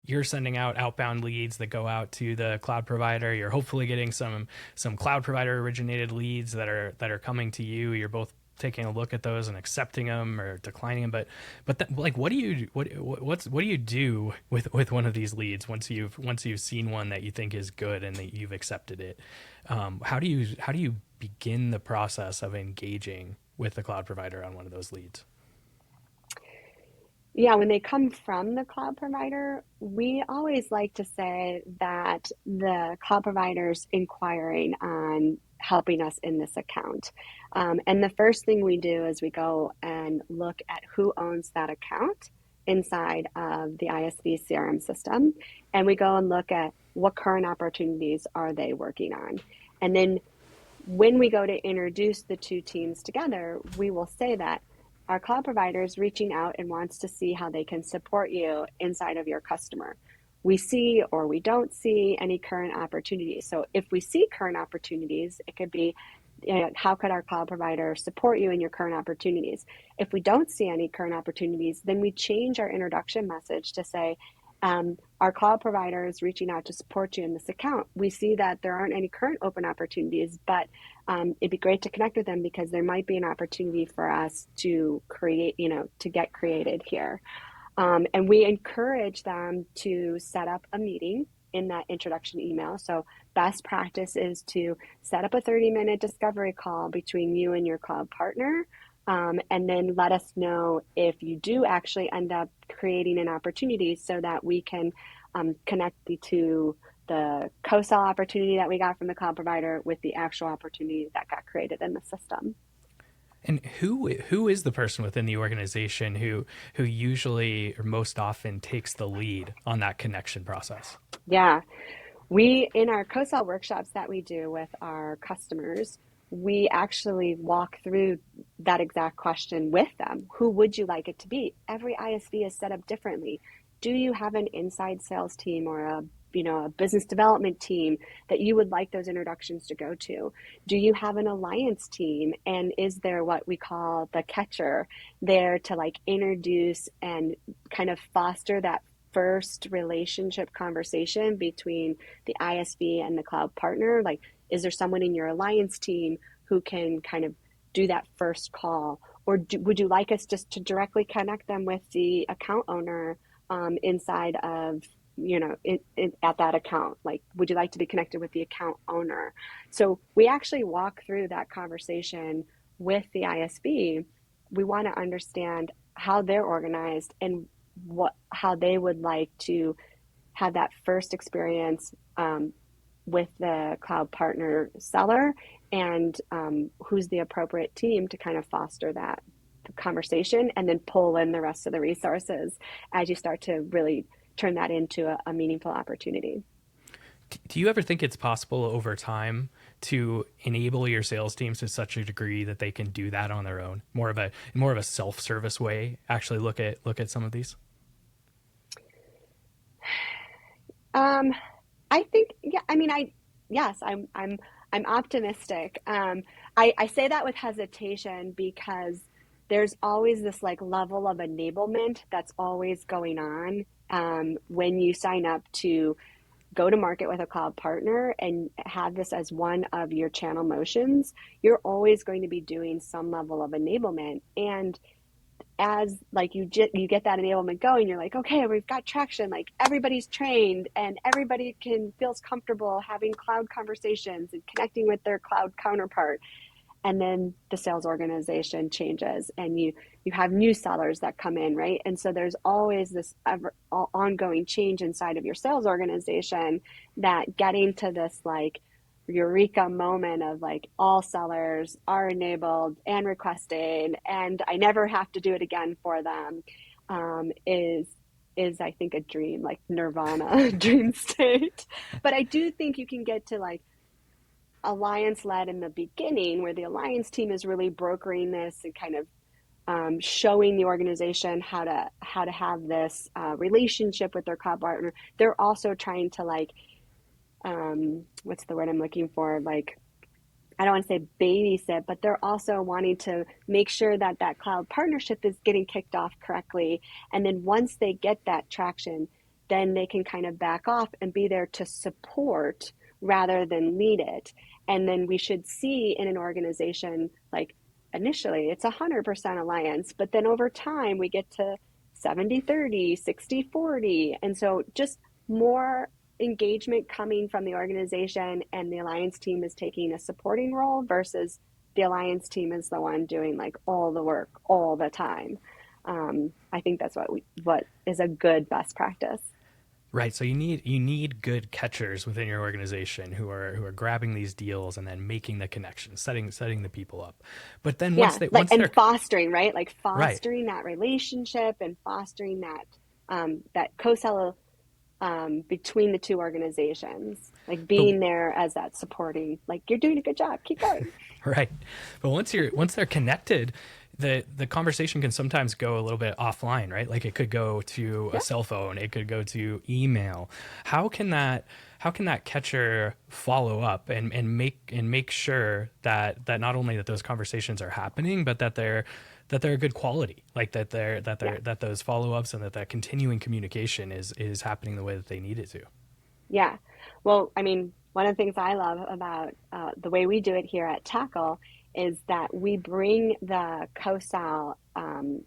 you're sending out outbound leads that go out to the cloud provider. You're hopefully getting some cloud provider originated leads that are coming to you. You're both taking a look at those and accepting them or declining them. Like, what do you do with one of these leads once you've seen one that you think is good and that you've accepted it? How do you begin the process of engaging with the cloud provider on one of those leads? Yeah, when they come from the cloud provider, we always like to say that the cloud provider's inquiring on helping us in this account. And the first thing we do is we go and look at who owns that account inside of the ISV CRM system. And we go and look at what current opportunities are they working on. And then when we go to introduce the two teams together, we will say that our cloud provider is reaching out and wants to see how they can support you inside of your customer. We see or we don't see any current opportunities. So if we see current opportunities, it could be, how could our cloud provider support you in your current opportunities? If we don't see any current opportunities, then we change our introduction message to say, our cloud provider is reaching out to support you in this account. We see that there aren't any current open opportunities, but it'd be great to connect with them because there might be an opportunity for us to create, to get created here. And we encourage them to set up a meeting in that introduction email. So best practice is to set up a 30-minute discovery call between you and your cloud partner. And then let us know if you do actually end up creating an opportunity so that we can connect you to the co-sell opportunity that we got from the cloud provider with the actual opportunity that got created in the system. And who is the person within the organization who usually or most often takes the lead on that connection process? Yeah, we, in our co-sell workshops that we do with our customers, we actually walk through that exact question with them. Who would you like it to be? Every ISV is set up differently. Do you have an inside sales team or a business development team that you would like those introductions to go to? Do you have an alliance team? And is there what we call the catcher there to like introduce and kind of foster that first relationship conversation between the ISV and the cloud partner? Like, is there someone in your alliance team who can kind of do that first call? Or would you like us just to directly connect them with the account owner inside of, at that account? Like, would you like to be connected with the account owner? So we actually walk through that conversation with the ISV. We want to understand how they're organized and how they would like to have that first experience with the cloud partner seller, and who's the appropriate team to kind of foster that conversation and then pull in the rest of the resources as you start to really turn that into a meaningful opportunity. Do you ever think it's possible over time to enable your sales teams to such a degree that they can do that on their own, more of a self-service way? Actually, look at some of these. Um, I think, yeah, I mean, yes, I'm optimistic. I say that with hesitation because there's always this like level of enablement that's always going on when you sign up to go to market with a cloud partner and have this as one of your channel motions. You're always going to be doing some level of enablement. And as like you get that enablement going, you're like, okay, we've got traction, like everybody's trained and everybody feels comfortable having cloud conversations and connecting with their cloud counterpart. And then the sales organization changes and you have new sellers that come in, right? And so there's always this ongoing change inside of your sales organization, that getting to this like eureka moment of like all sellers are enabled and requested and I never have to do it again for them, is I think a dream, like nirvana dream state. But I do think you can get to like alliance led in the beginning, where the alliance team is really brokering this and kind of showing the organization how to have this relationship with their cloud partner. They're also trying to like, what's the word I'm looking for? Like, I don't want to say babysit, but they're also wanting to make sure that that cloud partnership is getting kicked off correctly. And then once they get that traction, then they can kind of back off and be there to support rather than lead it. And then we should see in an organization, like initially it's 100% alliance, but then over time we get to 70-30, 60-40. And so just more engagement coming from the organization, and the alliance team is taking a supporting role versus the alliance team is the one doing like all the work all the time. I think that's what is a good best practice. Right. So you need good catchers within your organization who are grabbing these deals and then making the connections, setting the people up. But then Yeah, like once and they're fostering, right? Like right. fostering that relationship and fostering that co-sell between the two organizations, like But being there as that supporting, like you're doing a good job, keep going. right. But once they're connected, the conversation can sometimes go a little bit offline, right? Like it could go to a Yeah. cell phone, it could go to email. How can that catcher follow up and make sure that not only that those conversations are happening, but that they're good quality, like Yeah. that those follow-ups and that continuing communication is happening the way that they need it to. Yeah. Well, I mean, one of the things I love about the way we do it here at Tackle is that we bring the co-sal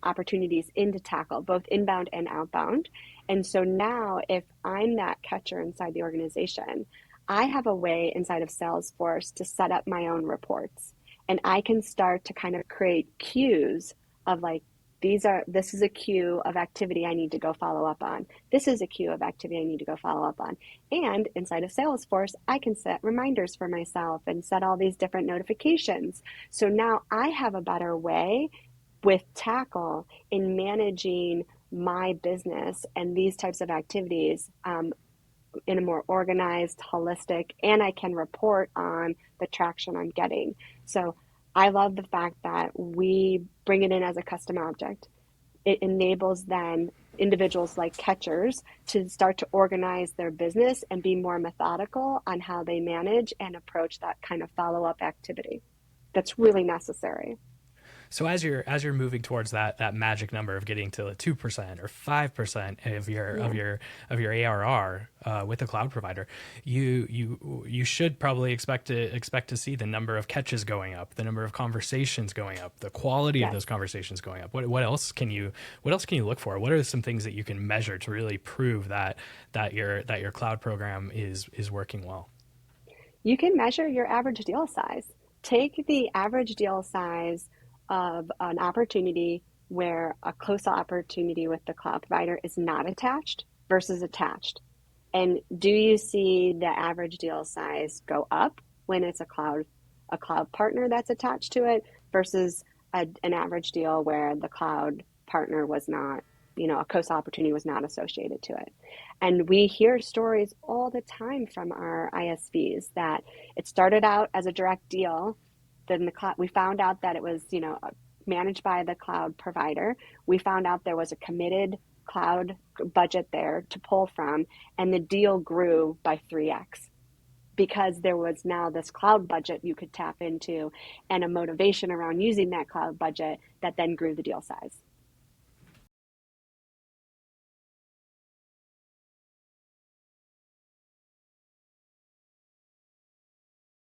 opportunities into Tackle, both inbound and outbound. And so now, if I'm that catcher inside the organization, I have a way inside of Salesforce to set up my own reports. And I can start to kind of create queues of like, this is a queue of activity I need to go follow up on. This is a queue of activity I need to go follow up on. And inside of Salesforce, I can set reminders for myself and set all these different notifications. So now I have a better way with Tackle in managing my business and these types of activities in a more organized, holistic, and I can report on the traction I'm getting. So I love the fact that we bring it in as a custom object. It enables then individuals like catchers to start to organize their business and be more methodical on how they manage and approach that kind of follow-up activity. That's really necessary. So as you're moving towards that magic number of getting to 2% or 5% of your Yeah. ARR with a cloud provider, you should probably expect to see the number of catches going up, the number of conversations going up, the quality of Yes. those conversations going up. What else can you look for? What are some things that you can measure to really prove that your cloud program is working well? You can measure your average deal size. Take the average deal size of an opportunity where a close opportunity with the cloud provider is not attached versus attached. And do you see the average deal size go up when it's a cloud partner that's attached to it versus an average deal where the cloud partner was not, a co-sell opportunity was not associated to it? And we hear stories all the time from our ISVs that it started out as a direct deal. Then the cloud, we found out that it was, managed by the cloud provider. We found out there was a committed cloud budget there to pull from, and the deal grew by 3x because there was now this cloud budget you could tap into and a motivation around using that cloud budget that then grew the deal size.